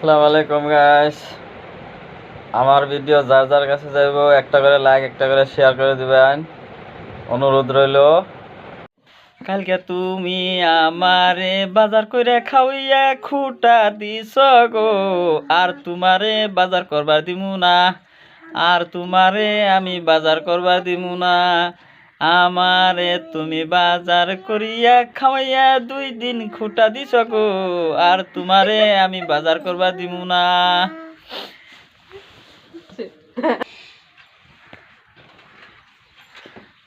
আসসালামু আলাইকুম গাইস। আমার ভিডিও যার যার কাছে যাইব একটা করে লাইক একটা করে শেয়ার করে দিবেন, অনুরোধ রইল। কালকে তুমি আমারে বাজার করে খাওয়াইয়া খুঁটা দিছ গো, আর তোমারে বাজার করবার দিমু না, আর তোমারে আমি বাজার করবার দিমু না। আমারে তুমি বাজার করিয়া খাওয়াইয়া 2 দিন খুঁটা দিছ গো, আর তোমারে আমি বাজার করবার দিমু না।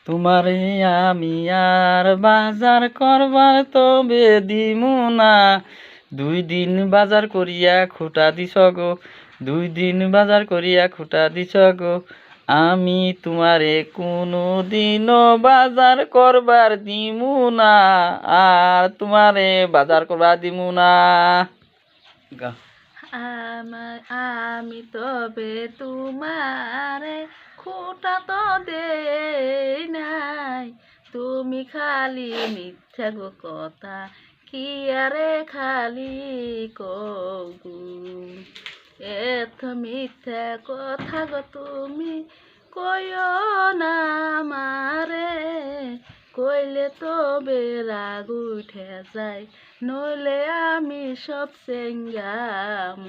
তোমারে আমি আর বাজার করবার তবে দিমু না। 2 দিন বাজার করিয়া খুঁটা দিছ গো, 2 দিন বাজার করিয়া খুঁটা দিছ গো। আমি তোমারে কোনো দিনও বাজার করবার দিমু না, আর তোমারে বাজার করবার দিমু না। আমি তবে তোমারে খুঁটা তো দেই নাই, তুমি খালি মিথ্যা গো কথা কি আরে খালি কগু। এত মিথ্যা কথা গো তুমি কইও না মারে, কইলে তবে রাগ উঠে যায়, নইলে আমি সব সেঙ্গাম।